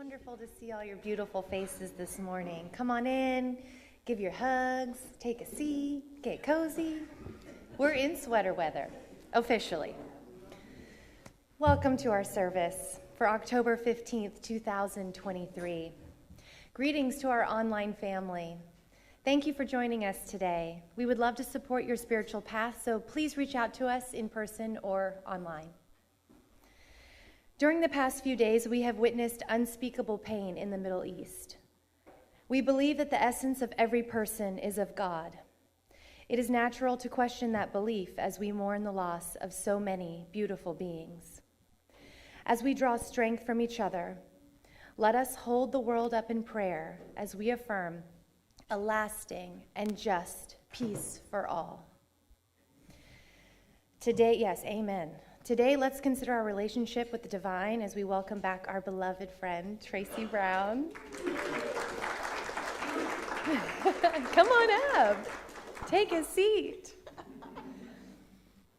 wonderful to see all your beautiful faces this morning. Come on in, give your hugs, take a seat, get cozy. We're in sweater weather, officially. Welcome to our service for October 15th, 2023. Greetings to our online family. Thank you for joining us today. We would love to support your spiritual path, so please reach out to us in person or online. During the past few days, we have witnessed unspeakable pain in the Middle East. We believe that the essence of every person is of God. It is natural to question that belief as we mourn the loss of so many beautiful beings. As we draw strength from each other, let us hold the world up in prayer as we affirm a lasting and just peace for all. Today, yes, amen. Today, let's consider our relationship with the divine as we welcome back our beloved friend, Tracy Brown. Come on up. Take a seat.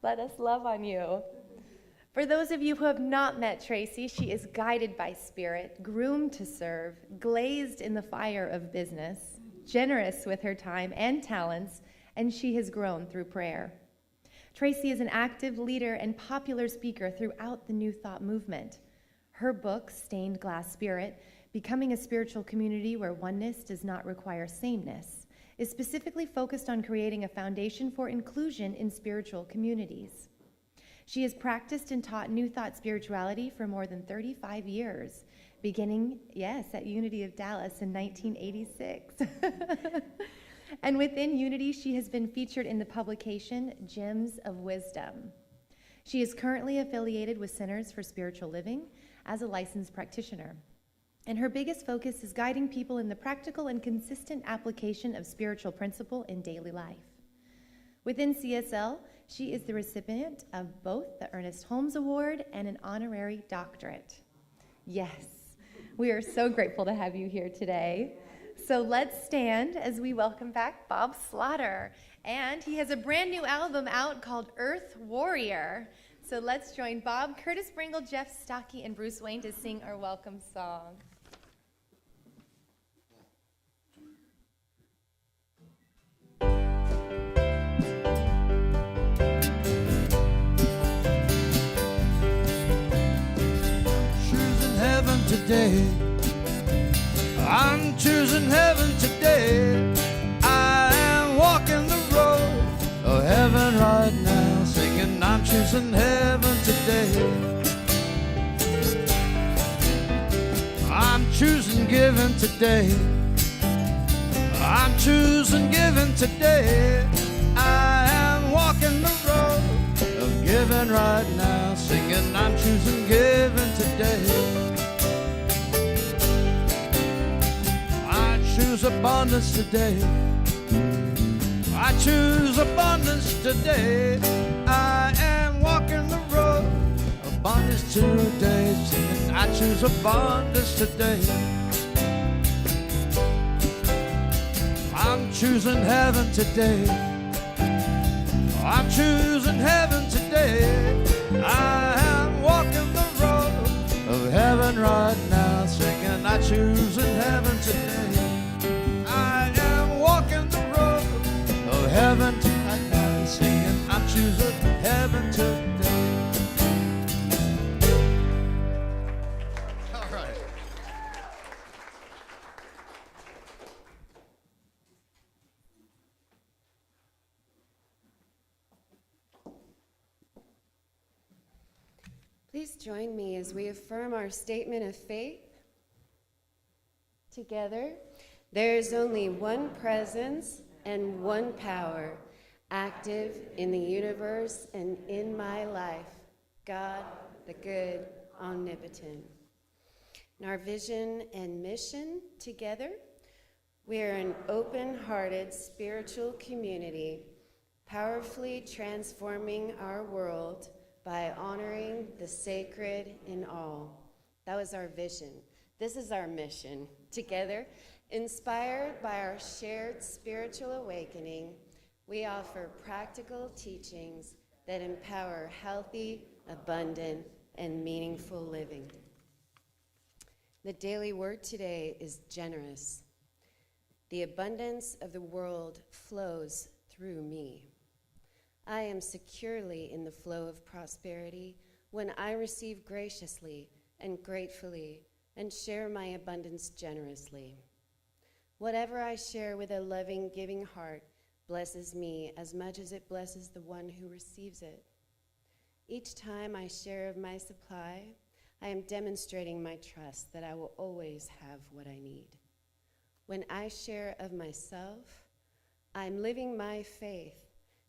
Let us love on you. For those of you who have not met Tracy, she is guided by spirit, groomed to serve, glazed in the fire of business, generous with her time and talents, and she has grown through prayer. Tracy is an active leader and popular speaker throughout the New Thought movement. Her book, Stained Glass Spirit, Becoming a Spiritual Community Where Oneness Does Not Require Sameness, is specifically focused on creating a foundation for inclusion in spiritual communities. She has practiced and taught New Thought spirituality for more than 35 years, beginning, at Unity of Dallas in 1986. And within Unity, she has been featured in the publication Gems of Wisdom. She is currently affiliated with Centers for Spiritual Living as a licensed practitioner. And her biggest focus is guiding people in the practical and consistent application of spiritual principle in daily life. Within CSL, she is the recipient of both the Ernest Holmes Award and an honorary doctorate. Yes, we are so grateful to have you here today. So let's stand as we welcome back Bob Slaughter. And he has a brand new album out called Earth Warrior. So let's join Bob, Curtis Bringle, Jeff Stocky, and Bruce Wayne to sing our welcome song. Choosing heaven today. I'm choosing heaven today. I am walking the road of heaven right now, singing I'm choosing heaven today. I'm choosing giving today. I'm choosing giving today. I am walking the road of giving right now, singing I'm choosing giving today. I choose abundance today. I choose abundance today. I am walking the road. Abundance today. Singing, I choose abundance today. I'm choosing heaven today. I'm choosing heaven today. I am walking the road of heaven right now, singing, I choose in heaven today. I am walking the road of heaven tonight, singing, I'm choosing heaven today. All right. Please join me as we affirm our statement of faith. Together, there is only one presence and one power active in the universe and in my life, God, the good, omnipotent. In our vision and mission together, we are an open-hearted spiritual community, powerfully transforming our world by honoring the sacred in all. That was our vision. This is our mission. Together, inspired by our shared spiritual awakening, we offer practical teachings that empower healthy, abundant, and meaningful living. The daily word today is generous. The abundance of the world flows through me. I am securely in the flow of prosperity when I receive graciously and gratefully and share my abundance generously. Whatever I share with a loving, giving heart blesses me as much as it blesses the one who receives it. Each time I share of my supply, I am demonstrating my trust that I will always have what I need. When I share of myself, I'm living my faith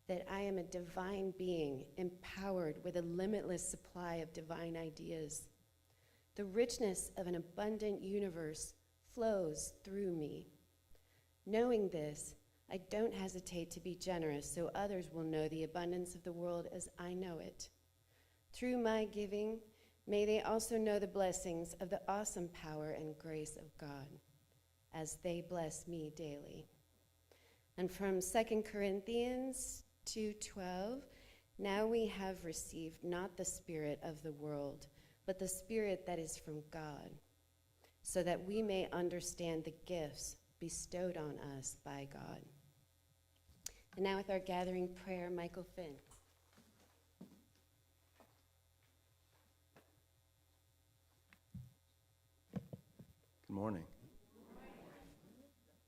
that I am a divine being empowered with a limitless supply of divine ideas. The richness of an abundant universe flows through me. Knowing this, I don't hesitate to be generous so others will know the abundance of the world as I know it. Through my giving, may they also know the blessings of the awesome power and grace of God as they bless me daily. And from 2 Corinthians 2:12, now we have received not the spirit of the world, but the Spirit that is from God, so that we may understand the gifts bestowed on us by God. And now with our gathering prayer, Michael Finn. Good morning.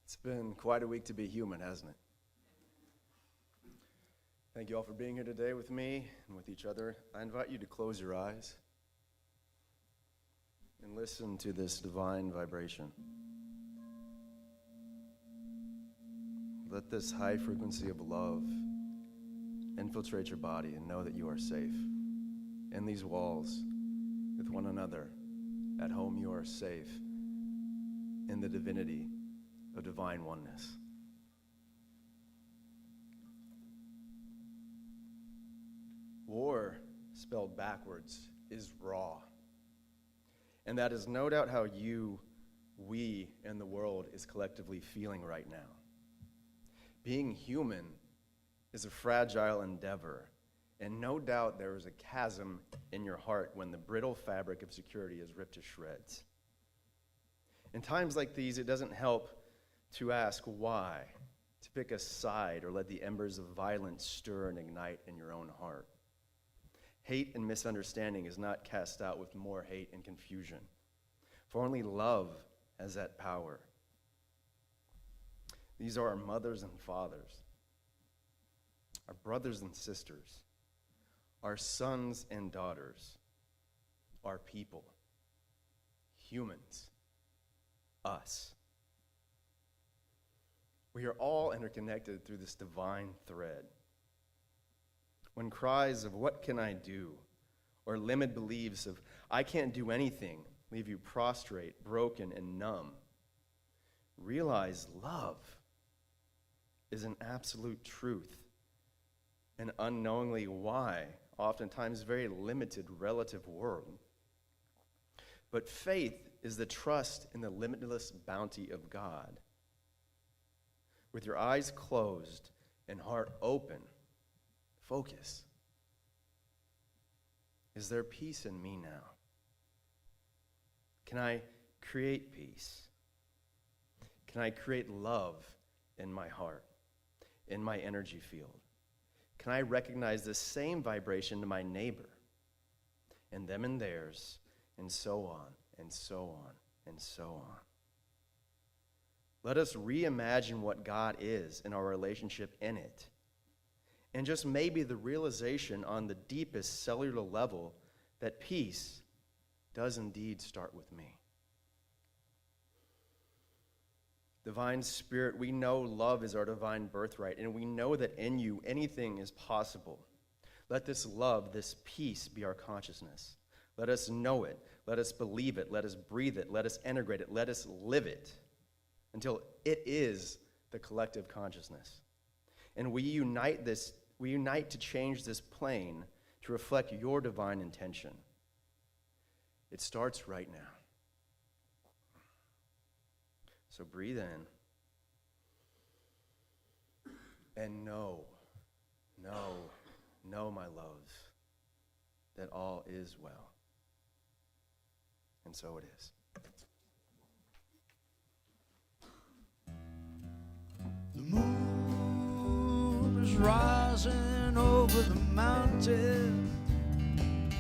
It's been quite a week to be human, hasn't it? Thank you all for being here today with me and with each other. I invite you to close your eyes and listen to this divine vibration. Let this high frequency of love infiltrate your body and know that you are safe. In these walls, with one another, at home you are safe in the divinity of divine oneness. War, spelled backwards, is raw. And that is no doubt how we, and the world is collectively feeling right now. Being human is a fragile endeavor, and no doubt there is a chasm in your heart when the brittle fabric of security is ripped to shreds. In times like these, it doesn't help to ask why, to pick a side, or let the embers of violence stir and ignite in your own heart. Hate and misunderstanding is not cast out with more hate and confusion, for only love has that power. These are our mothers and fathers, our brothers and sisters, our sons and daughters, our people, humans, us. We are all interconnected through this divine thread. When cries of "what can I do?" or limited beliefs of "I can't do anything" leave you prostrate, broken, and numb, realize love is an absolute truth, an unknowingly why, oftentimes very limited relative world. But faith is the trust in the limitless bounty of God. With your eyes closed and heart open, focus. Is there peace in me now? Can I create peace? Can I create love in my heart, in my energy field? Can I recognize the same vibration to my neighbor, and them and theirs, and so on, and so on, and so on? Let us reimagine what God is in our relationship in it. And just maybe the realization on the deepest cellular level that peace does indeed start with me. Divine Spirit, we know love is our divine birthright, and we know that in you anything is possible. Let this love, this peace be our consciousness. Let us know it. Let us believe it. Let us breathe it. Let us integrate it. Let us live it until it is the collective consciousness. And we unite to change this plane to reflect your divine intention. It starts right now. So breathe in and know, my loves, that all is well. And so it is. rising over the mountain,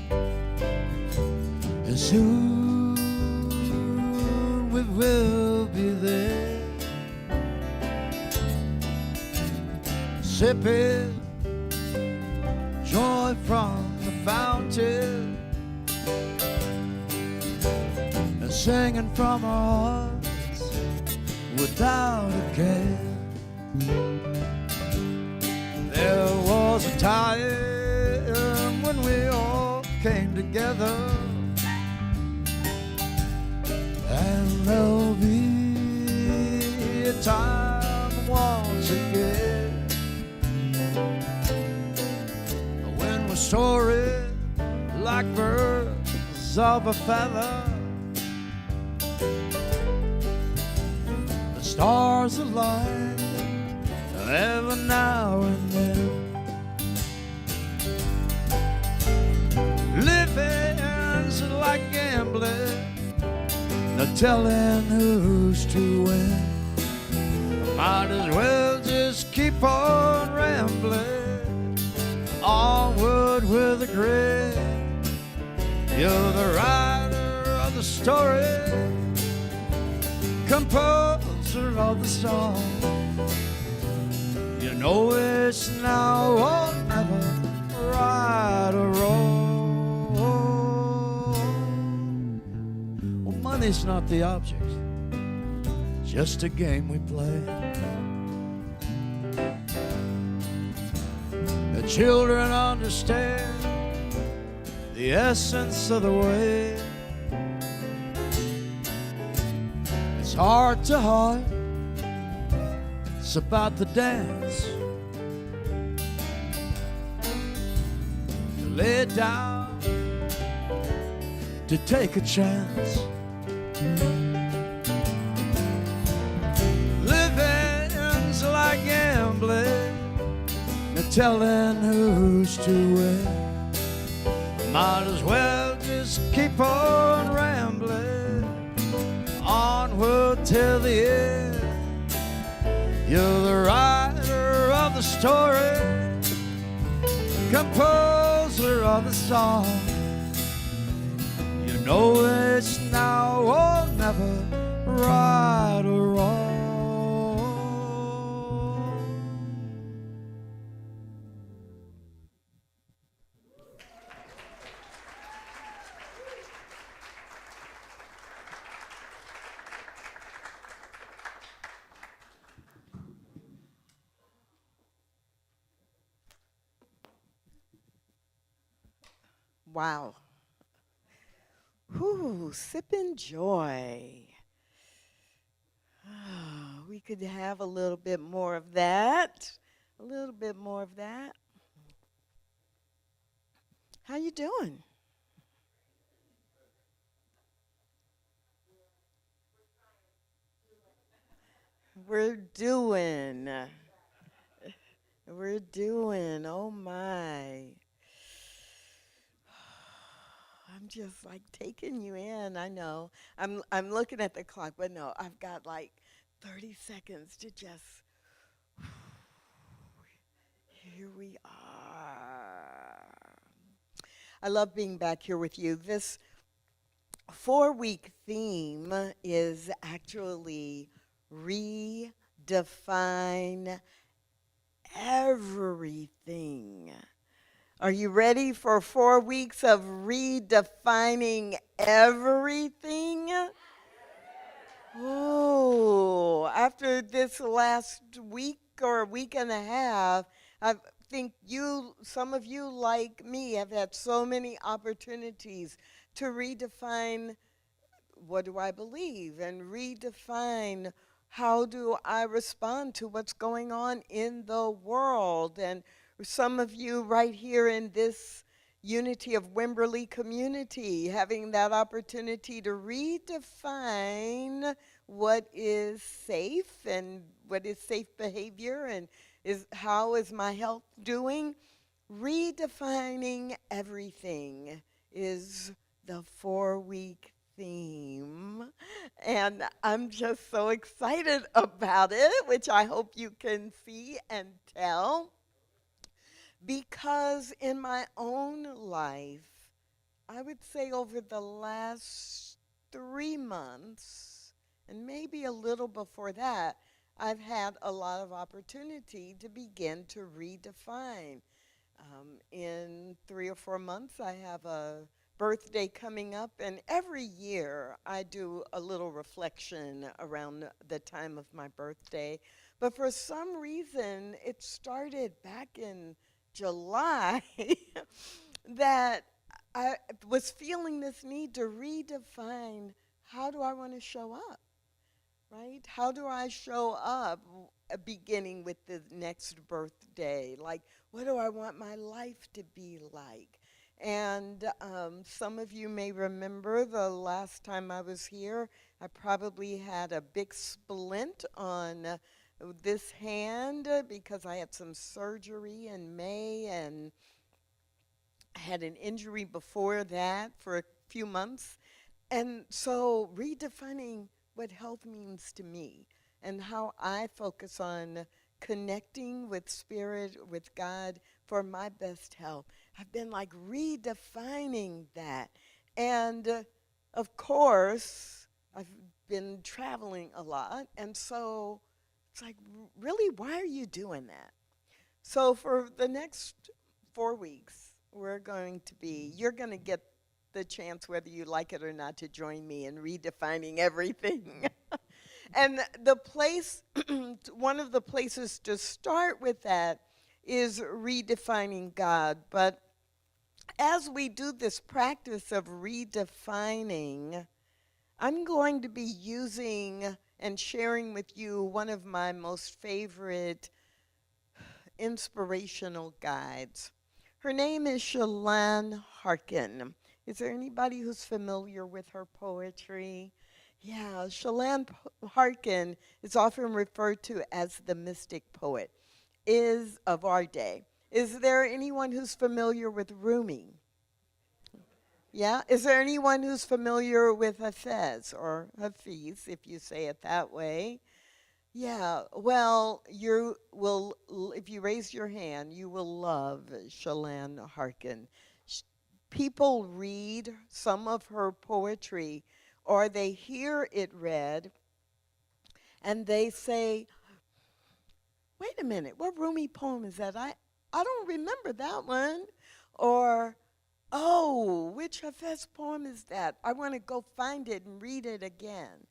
and soon we will be there, sipping joy from the fountain, and singing from our hearts without a care. There was a time when we all came together, and there'll be a time once again when we're soaring like birds of a feather, the stars align every now and then, living's like gambling, no telling who's to win. Might as well just keep on rambling, onward with a grin. You're the writer of the story, composer of the song. You know it's now or never, right or wrong. Well, money's not the object, just a game we play. The children understand the essence of the way. It's heart to heart, it's about the dance. To lay down, to take a chance. Living's like gambling, no telling who's to win. Might as well just keep on rambling, onward till the end. You're the writer of the story, composer of the song. You know it's now or never, right or wrong. Wow. Whew, sipping joy. Ah, we could have a little bit more of that. A little bit more of that. How you doing? We're doing. We're doing. Oh my. I'm just like taking you in. I know. I'm looking at the clock, but no, I've got like 30 seconds to just. Here we are. I love being back here with you. This 4-week theme is actually redefine everything. Are you ready for 4 weeks of redefining everything? Oh, after this last week or a week and a half, I think some of you like me have had so many opportunities to redefine what do I believe and redefine how do I respond to what's going on in the world. And some of you right here in this Unity of Wimberley community having that opportunity to redefine what is safe and what is safe behavior and how is my health doing. Redefining everything is the 4-week theme, and I'm just so excited about it, which I hope you can see and tell. because in my own life, I would say over the last 3 months, and maybe a little before that, I've had a lot of opportunity to begin to redefine. In 3 or 4 months, I have a birthday coming up, and every year I do a little reflection around the time of my birthday. But for some reason, it started back in July that I was feeling this need to redefine how do I want to show up, right? How do I show up beginning with the next birthday? Like, what do I want my life to be like? And some of you may remember the last time I was here, I probably had a big splint on this hand because I had some surgery in May and had an injury before that for a few months. And so redefining what health means to me and how I focus on connecting with spirit, with God for my best health. I've been like redefining that. And of course, I've been traveling a lot. And so it's like, really, why are you doing that? So for the next 4 weeks, you're going to get the chance, whether you like it or not, to join me in redefining everything. And the place, one of the places to start with that is redefining God. But as we do this practice of redefining, I'm going to be using and sharing with you one of my most favorite inspirational guides. Her name is Shalane Harkin. Is there anybody who's familiar with her poetry? Yeah, Shalane Harkin is often referred to as the mystic poet of our day. Is there anyone who's familiar with Rumi? Yeah? Is there anyone who's familiar with Hafez or Hafiz, if you say it that way? Yeah, well, if you raise your hand, you will love Shalane Harkin. People read some of her poetry or they hear it read and they say, wait a minute, what Rumi poem is that? I don't remember that one. Or, oh, which Hafez poem is that? I want to go find it and read it again.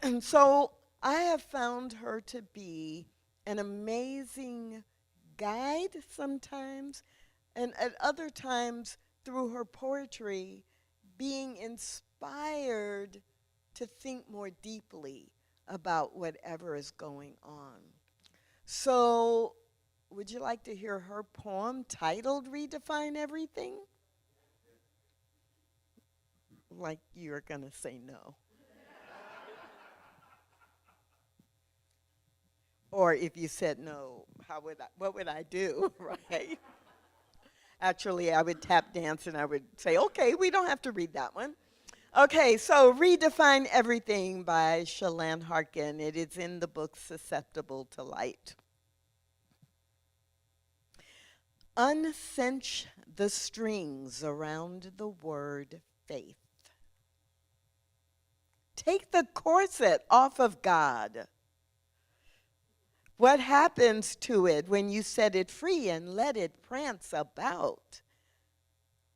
And so I have found her to be an amazing guide sometimes, and at other times, through her poetry, being inspired to think more deeply about whatever is going on. So, would you like to hear her poem titled Redefine Everything? Like you're going to say no. Or if you said no, what would I do, right? Actually, I would tap dance and I would say, okay, we don't have to read that one. Okay, so Redefine Everything by Shalane Harkin. It is in the book Susceptible to Light. Uncinch the strings around the word faith. Take the corset off of God. What happens to it when you set it free and let it prance about?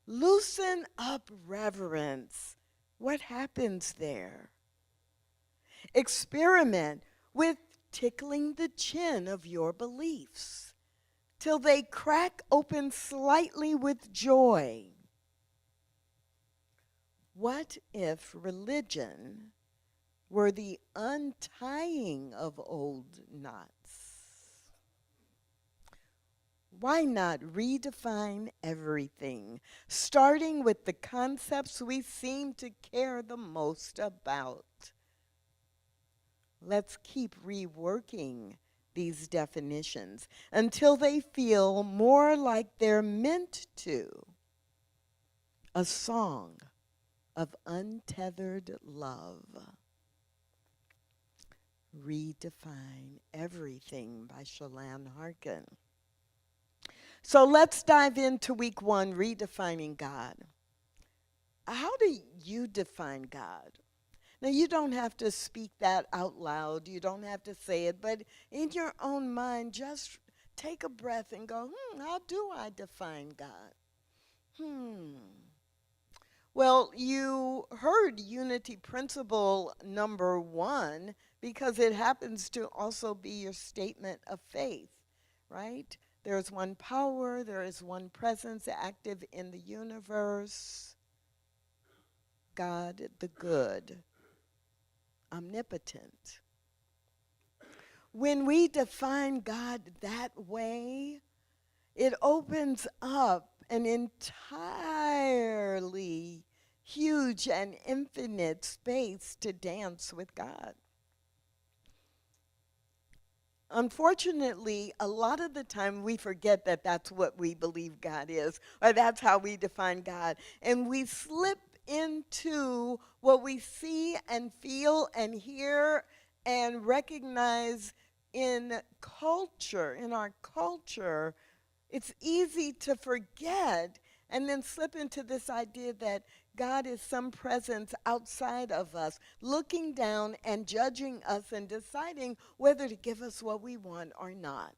Loosen up reverence. What happens there? Experiment with tickling the chin of your beliefs till they crack open slightly with joy. What if religion were the untying of old knots? Why not redefine everything, starting with the concepts we seem to care the most about? Let's keep reworking these definitions until they feel more like they're meant to. A song of untethered love. Redefine Everything by Shalane Harkin. So let's dive into week 1, redefining God. How do you define God? Now, you don't have to speak that out loud. You don't have to say it. But in your own mind, just take a breath and go, how do I define God? Well, you heard unity principle number 1 because it happens to also be your statement of faith, right? There is one power, there is one presence active in the universe. God the good, omnipotent. When we define God that way, it opens up an entirely huge and infinite space to dance with God. Unfortunately, a lot of the time we forget that that's what we believe God is, or that's how we define God. And we slip into what we see and feel and hear and recognize in culture, in our culture. It's easy to forget and then slip into this idea that God is some presence outside of us, looking down and judging us and deciding whether to give us what we want or not.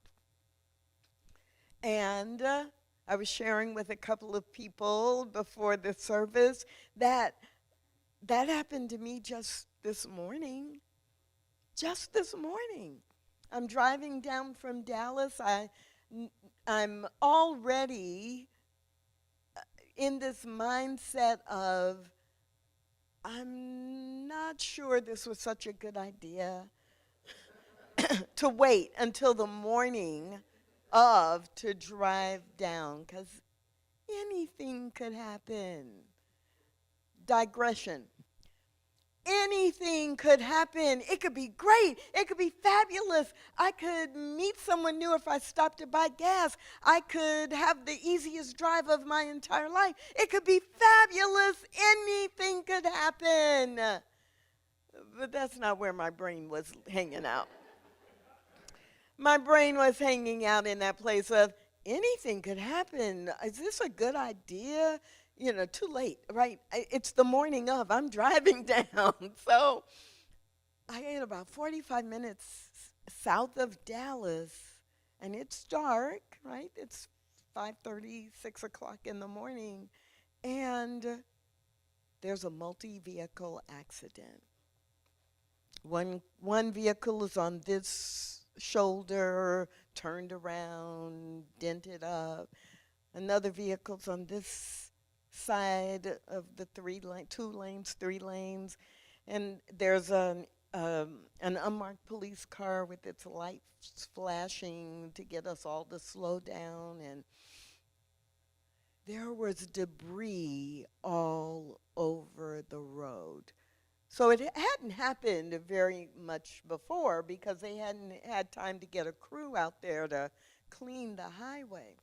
And I was sharing with a couple of people before the service that happened to me just this morning. Just this morning. I'm driving down from Dallas. I'm already in this mindset of, I'm not sure this was such a good idea to wait until the morning of to drive down, because anything could happen. Digression. Anything could happen. It could be great. It could be fabulous. I could meet someone new if I stopped to buy gas. I could have the easiest drive of my entire life. It could be fabulous. Anything could happen. But that's not where my brain was hanging out. My brain was hanging out in that place of anything could happen. Is this a good idea? You know, too late, right? It's the morning of. I'm driving down. So I get about 45 minutes south of Dallas, and it's dark, right? It's 5:30, 6 o'clock in the morning, and there's a multi-vehicle accident. One vehicle is on this shoulder, turned around, dented up. Another vehicle's on this side of the 3 lanes, and there's an unmarked police car with its lights flashing to get us all to slow down, and there was debris all over the road. So it hadn't happened very much before because they hadn't had time to get a crew out there to clean the highway.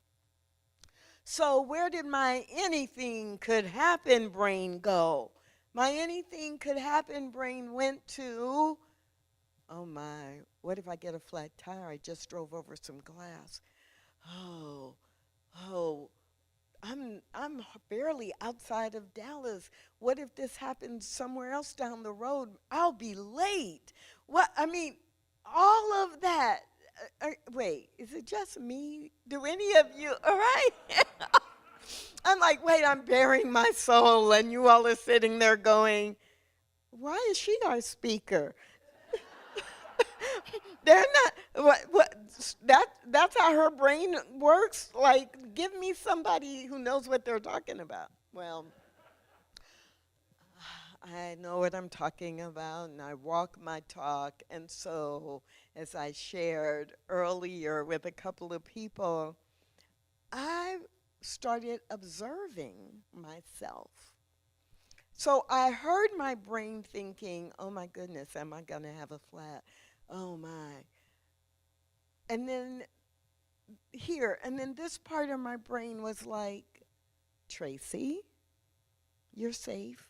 So where did my anything could happen brain go? My anything could happen brain went to, oh my, what if I get a flat tire? I just drove over some glass. Oh, I'm barely outside of Dallas. What if this happens somewhere else down the road? I'll be late. All of that. Wait, is it just me? Do any of you, all right? I'm like, wait, I'm bearing my soul, and you all are sitting there going, why is she our speaker? They're not, that's how her brain works? Like, give me somebody who knows what they're talking about. Well, I know what I'm talking about, and I walk my talk. And so, as I shared earlier with a couple of people, I started observing myself. So I heard my brain thinking, oh my goodness, am I going to have a flat? Oh my. And then this part of my brain was like, Tracy, you're safe.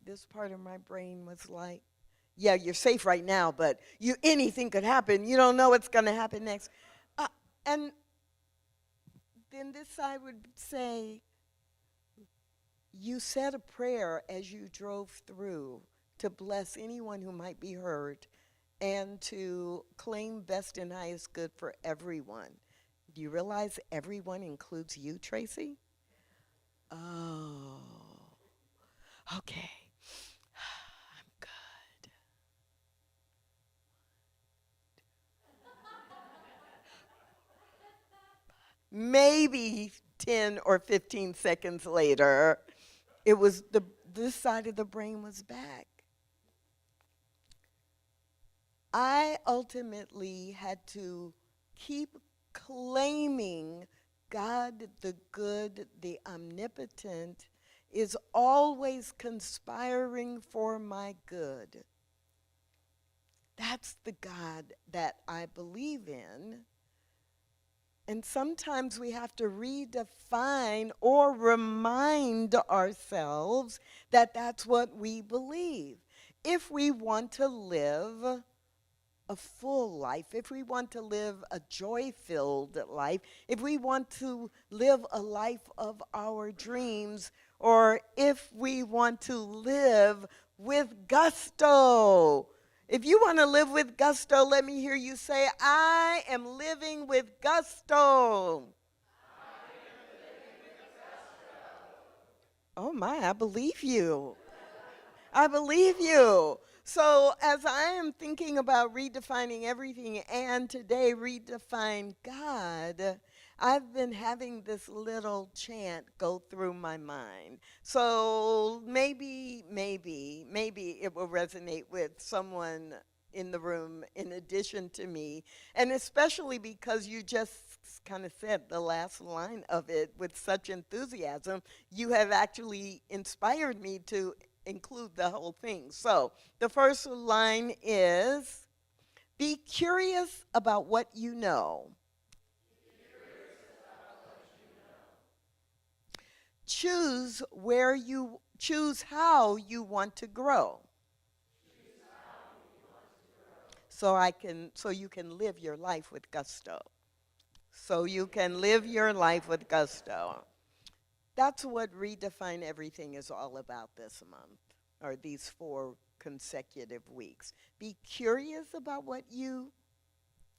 This part of my brain was like, yeah, you're safe right now, but anything could happen. You don't know what's going to happen next. And then this side would say, you said a prayer as you drove through to bless anyone who might be hurt and to claim best and highest good for everyone. Do you realize everyone includes you, Tracy? Oh, okay. I'm good. Maybe 10 or 15 seconds later, it was this side of the brain was back. I ultimately had to keep claiming God, the good, the omnipotent, is always conspiring for my good. That's the God that I believe in. And sometimes we have to redefine or remind ourselves that that's what we believe. If we want to live a full life, if we want to live a joy-filled life, if we want to live a life of our dreams, or if we want to live with gusto. If you want to live with gusto, let me hear you say, I am living with gusto. Oh my, I believe you. I believe you. So as I am thinking about redefining everything and today redefine God, I've been having this little chant go through my mind. So maybe it will resonate with someone in the room in addition to me, and especially because you just kind of said the last line of it with such enthusiasm, you have actually inspired me to include the whole thing. So the first line is, be curious about what you know. Choose how you want to grow. So you can live your life with gusto. So you can live your life with gusto. That's what Redefine Everything is all about this month, or these 4 consecutive weeks. Be curious about what you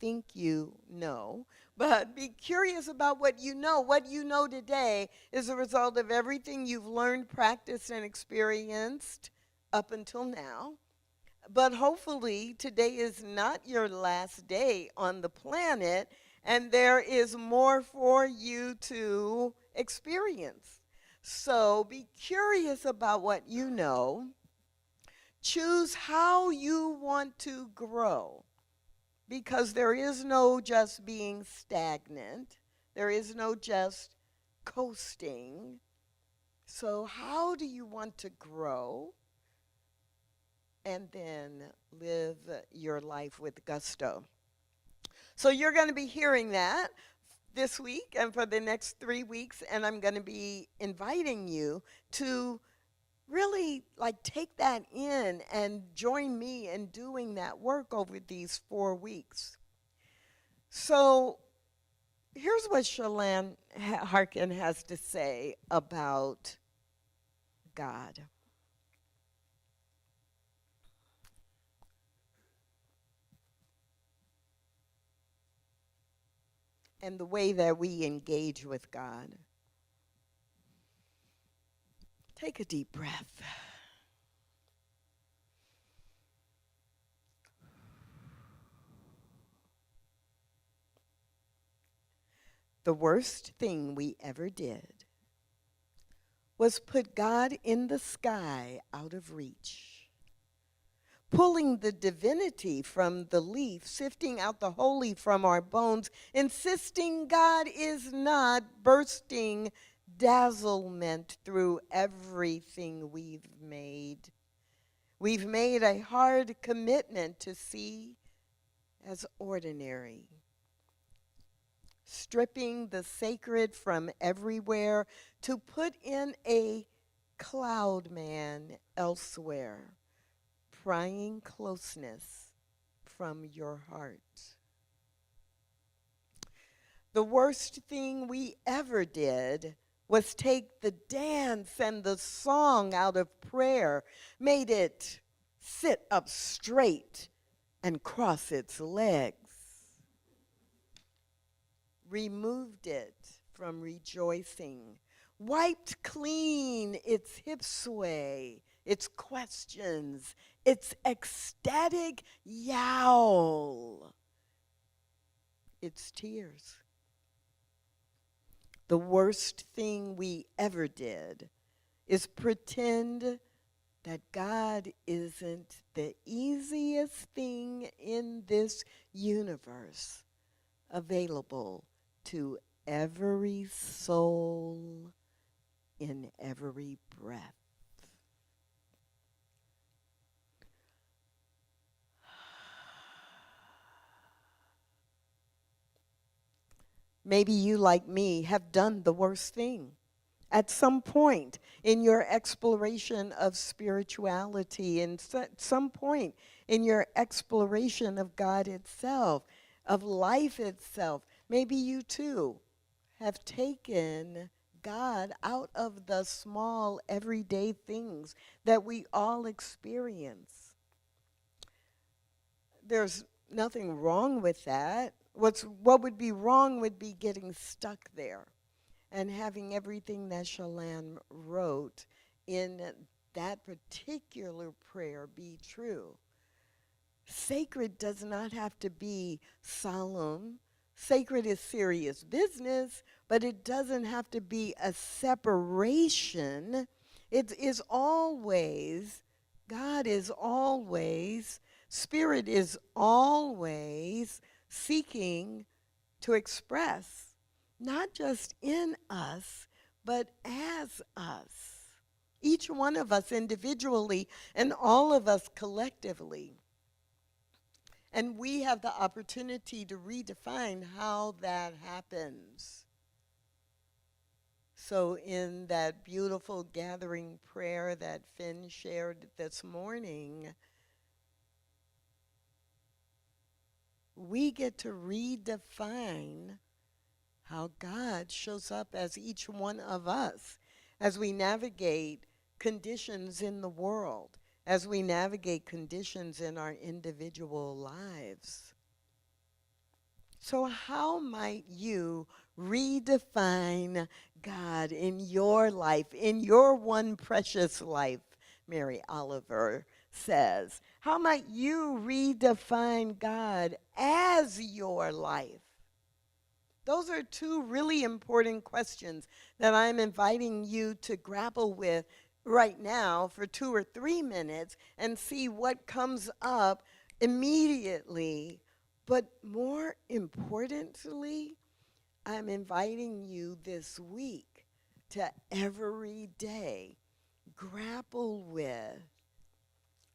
think you know, but be curious about what you know. What you know today is a result of everything you've learned, practiced, and experienced up until now. But hopefully today is not your last day on the planet, and there is more for you to experience. So be curious about what you know. Choose how you want to grow, because there is no just being stagnant. There is no just coasting. So how do you want to grow? And then live your life with gusto. So you're going to be hearing that this week and for the next 3 weeks, and I'm going to be inviting you to really take that in and join me in doing that work over these 4 weeks. So here's what Shalane Harkin has to say about God. And the way that we engage with God. Take a deep breath. The worst thing we ever did was put God in the sky out of reach, pulling the divinity from the leaf, sifting out the holy from our bones, insisting God is not, bursting dazzlement through everything we've made. We've made a hard commitment to see as ordinary, stripping the sacred from everywhere to put in a cloud man elsewhere, prying closeness from your heart. The worst thing we ever did was take the dance and the song out of prayer, made it sit up straight and cross its legs, removed it from rejoicing, wiped clean its hip sway, its questions, its ecstatic yowl, its tears. The worst thing we ever did is pretend that God isn't the easiest thing in this universe available to every soul in every breath. Maybe you, like me, have done the worst thing at some point in your exploration of spirituality, and at some point in your exploration of God itself, of life itself. Maybe you too have taken God out of the small everyday things that we all experience. There's nothing wrong with that. What would be wrong would be getting stuck there and having everything that Shalane wrote in that particular prayer be true. Sacred does not have to be solemn. Sacred is serious business, but it doesn't have to be a separation. It is always, God is always, Spirit is always seeking to express, not just in us, but as us. Each one of us individually and all of us collectively. And we have the opportunity to redefine how that happens. So in that beautiful gathering prayer that Finn shared this morning, we get to redefine how God shows up as each one of us as we navigate conditions in the world, as we navigate conditions in our individual lives. So how might you redefine God in your life, in your one precious life, Mary Oliver says? How might you redefine God as your life? Those are two really important questions that I'm inviting you to grapple with right now for 2 or 3 minutes and see what comes up immediately. But more importantly, I'm inviting you this week to every day grapple with,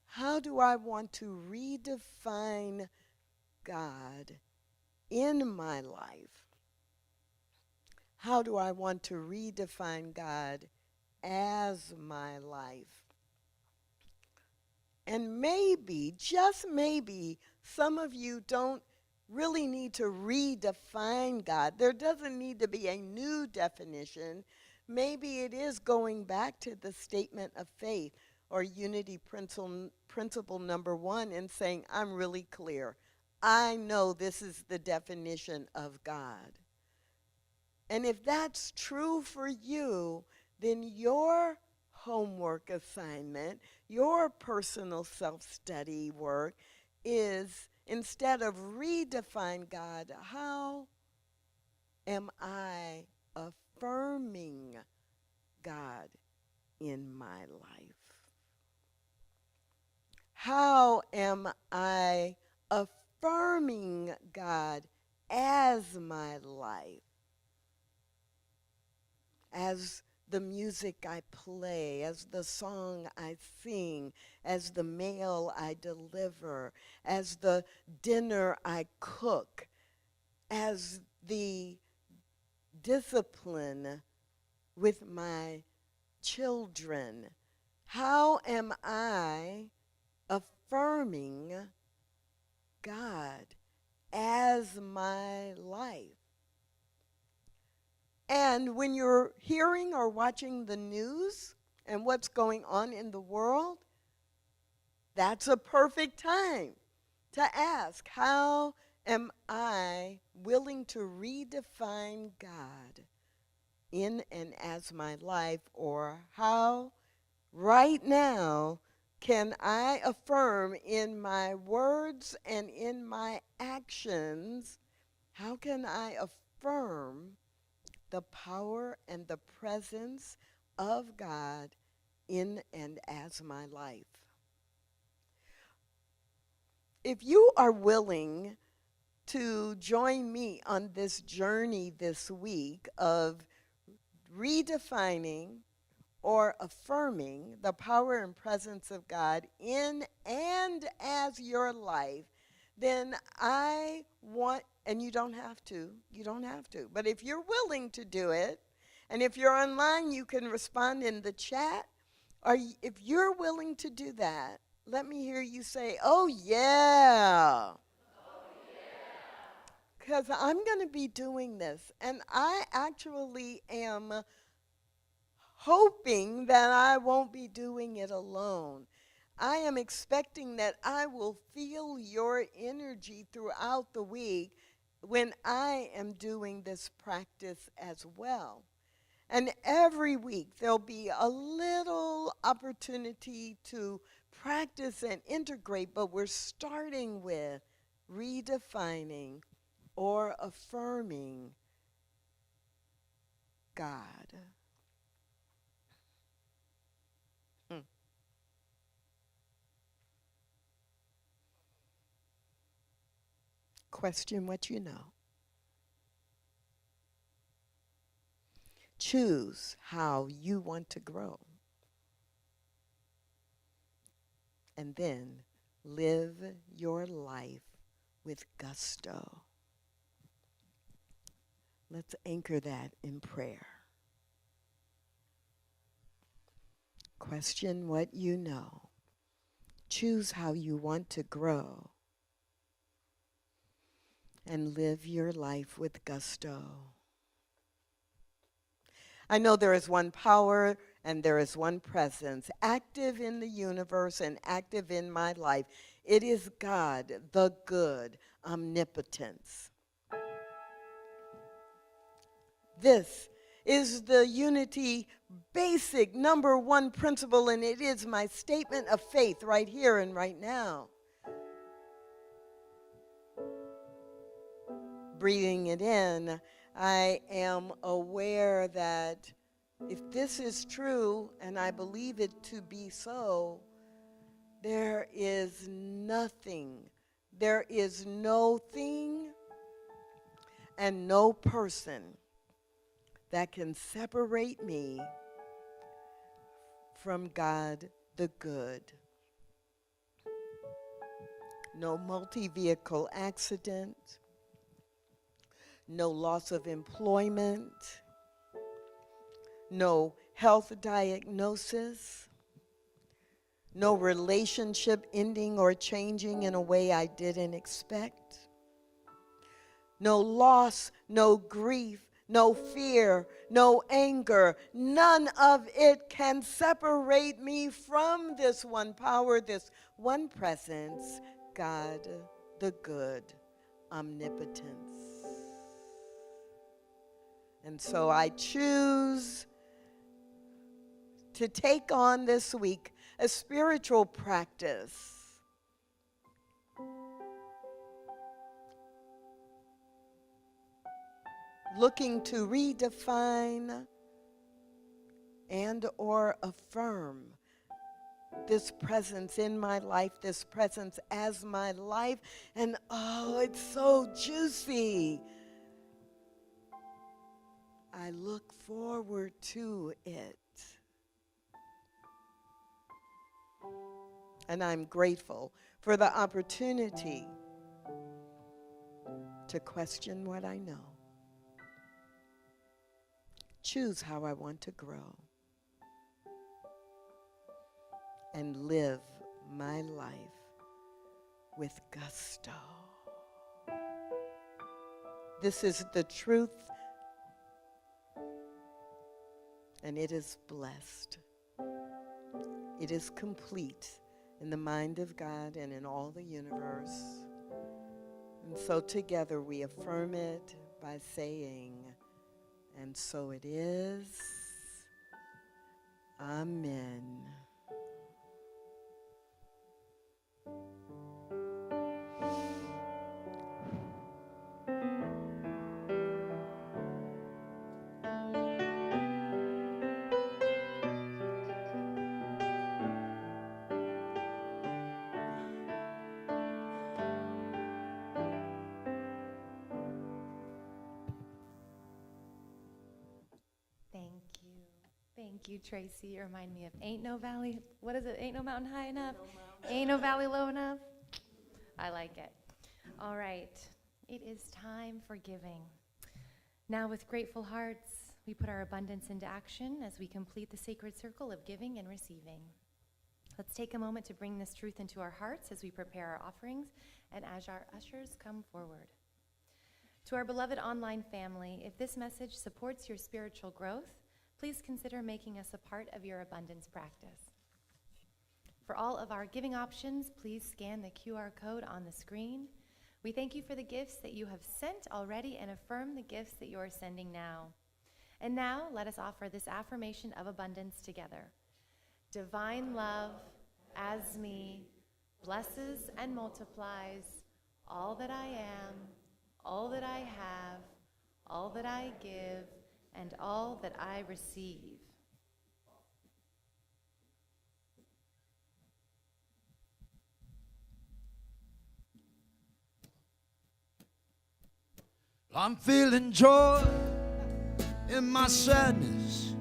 how do I want to redefine God in my life? How do I want to redefine God as my life? And maybe, just maybe, some of you don't really need to redefine God. There doesn't need to be a new definition. Maybe it is going back to the statement of faith or unity principle number 1 and saying, I'm really clear. I know this is the definition of God. And if that's true for you, then your homework assignment, your personal self-study work is, instead of redefine God, how am I affirming God in my life? How am I affirming God as my life? As the music I play, as the song I sing, as the mail I deliver, as the dinner I cook, as the discipline with my children. How am I affirming God as my life? And when you're hearing or watching the news and what's going on in the world, that's a perfect time to ask, how am I willing to redefine God in and as my life? Or how right now can I affirm in my words and in my actions, how can I affirm the power and the presence of God in and as my life? If you are willing to join me on this journey this week of redefining or affirming the power and presence of God in and as your life, then I want, and you don't have to, but if you're willing to do it, and if you're online, you can respond in the chat, or if you're willing to do that, let me hear you say, oh yeah. Because I'm going to be doing this, and I actually am hoping that I won't be doing it alone. I am expecting that I will feel your energy throughout the week when I am doing this practice as well. And every week there'll be a little opportunity to practice and integrate, but we're starting with redefining or affirming God. Question what you know. Choose how you want to grow. And then live your life with gusto. Let's anchor that in prayer. Question what you know. Choose how you want to grow. And live your life with gusto. I know there is one power and there is one presence, active in the universe and active in my life. It is God, the good, omnipotence. This is the unity basic number one principle, and it is my statement of faith right here and right now. Breathing it in, I am aware that if this is true, and I believe it to be so, there is nothing, there is no thing, and no person that can separate me from God the good. No multi-vehicle accident, no loss of employment, no health diagnosis, no relationship ending or changing in a way I didn't expect, no loss, no grief, no fear, no anger. None of it can separate me from this one power, this one presence, God the good, omnipotence. And so I choose to take on this week a spiritual practice looking to redefine and or affirm this presence in my life, this presence as my life. And oh, it's so juicy. I look forward to it. And I'm grateful for the opportunity to question what I know. Choose how I want to grow. And live my life with gusto. This is the truth and it is blessed. It is complete in the mind of God and in all the universe. And so together we affirm it by saying, and so it is. Amen. Thank you, Tracy. You remind me of Ain't No Valley. What is it? Ain't no mountain high enough? Ain't no valley low enough? I like it. All right. It is time for giving. Now, with grateful hearts, we put our abundance into action as we complete the sacred circle of giving and receiving. Let's take a moment to bring this truth into our hearts as we prepare our offerings and as our ushers come forward. To our beloved online family, if this message supports your spiritual growth, please consider making us a part of your abundance practice. For all of our giving options, please scan the QR code on the screen. We thank you for the gifts that you have sent already and affirm the gifts that you are sending now. And now, let us offer this affirmation of abundance together. Divine love, as me, blesses and multiplies all that I am, all that I have, all that I give, and all that I receive. I'm feeling joy in my sadness.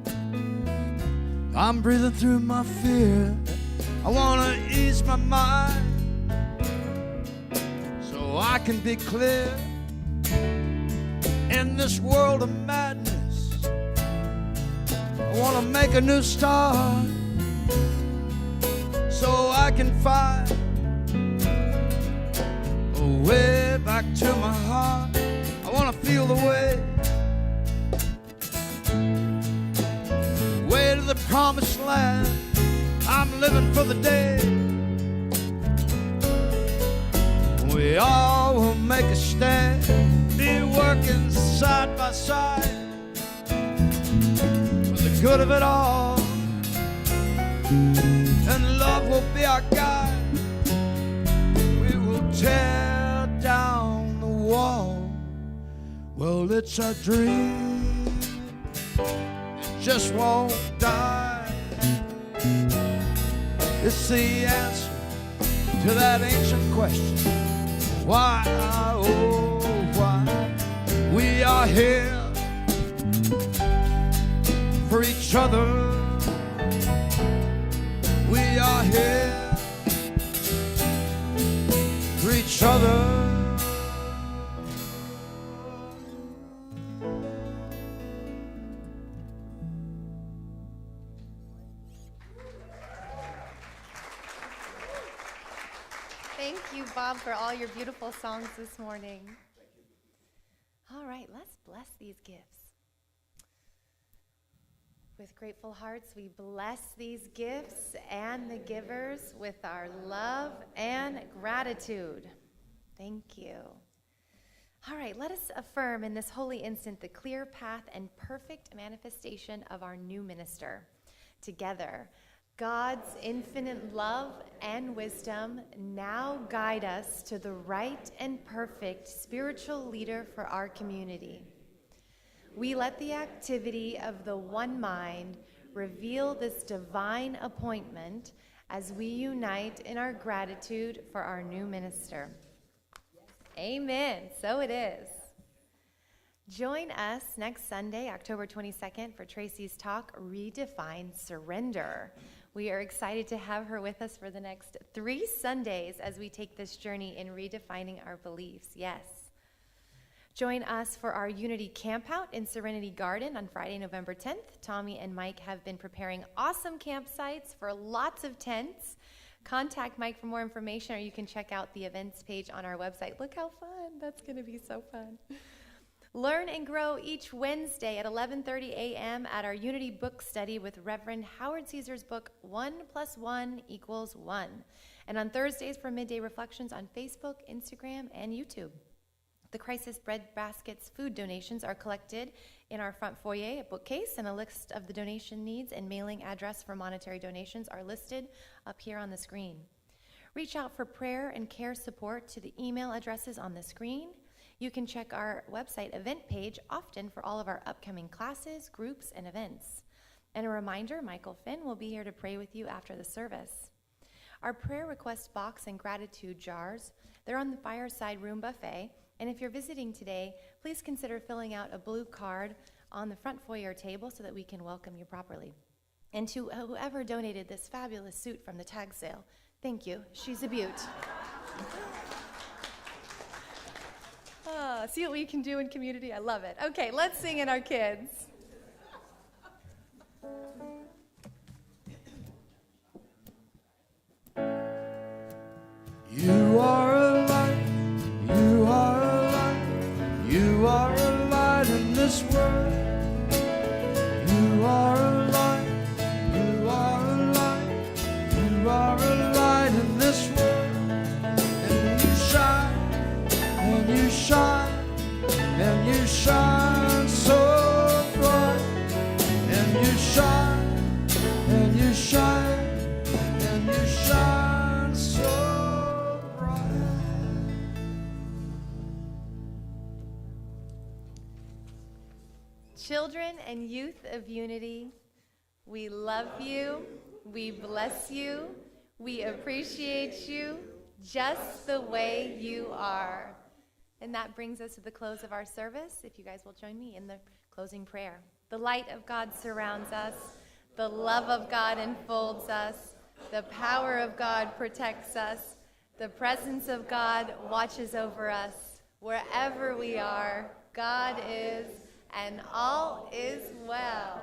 I'm breathing through my fear. I want to ease my mind so I can be clear in this world of madness. I want to make a new start so I can find a way back to my heart. I want to feel the way to the promised land. I'm living for the day we all will make a stand, be working side by side for the good of it all, and love will be our guide. We will tear down the wall. Well, it's a dream, it just won't die. It's the answer to that ancient question. Why, oh, why? We are here for each other. We are here for each other. Thank you, Bob, for all your beautiful songs this morning. All right, let's bless these gifts. With grateful hearts, we bless these gifts and the givers with our love and gratitude. Thank you. All right, let us affirm in this holy instant the clear path and perfect manifestation of our new minister. Together, God's infinite love and wisdom now guide us to the right and perfect spiritual leader for our community. We let the activity of the one mind reveal this divine appointment as we unite in our gratitude for our new minister. Amen. So it is. Join us next Sunday, October 22nd, for Tracy's talk, Redefine Surrender. We are excited to have her with us for the next 3 Sundays as we take this journey in redefining our beliefs. Yes. Join us for our Unity Campout in Serenity Garden on Friday, November 10th. Tommy and Mike have been preparing awesome campsites for lots of tents. Contact Mike for more information, or you can check out the events page on our website. Look how fun. That's going to be so fun. Learn and grow each Wednesday at 11:30 a.m. at our Unity book study with Reverend Howard Caesar's book, 1 + 1 = 1. And on Thursdays for midday reflections on Facebook, Instagram, and YouTube. The Crisis Bread Baskets food donations are collected in our front foyer, a bookcase, and a list of the donation needs and mailing address for monetary donations are listed up here on the screen. Reach out for prayer and care support to the email addresses on the screen. You can check our website event page often for all of our upcoming classes, groups, and events. And a reminder, Michael Finn will be here to pray with you after the service. Our prayer request box and gratitude jars, they're on the fireside room buffet. And if you're visiting today, please consider filling out a blue card on the front foyer table so that we can welcome you properly. And to whoever donated this fabulous suit from the tag sale, thank you. She's a beaut. See what we can do in community? I love it. Okay, let's sing in our kids. You are a light, you are a light, you are a light in this world. You are a light, you are a light, you are a light in this world. And you shine, and you shine, and you shine so bright. And you shine, and you shine, and you shine so bright. Children and youth of Unity, we love you, we bless you, we appreciate you just the way you are. And that brings us to the close of our service. If you guys will join me in the closing prayer. The light of God surrounds us, the love of God enfolds us, the power of God protects us, the presence of God watches over us. Wherever we are, God is, and all is well.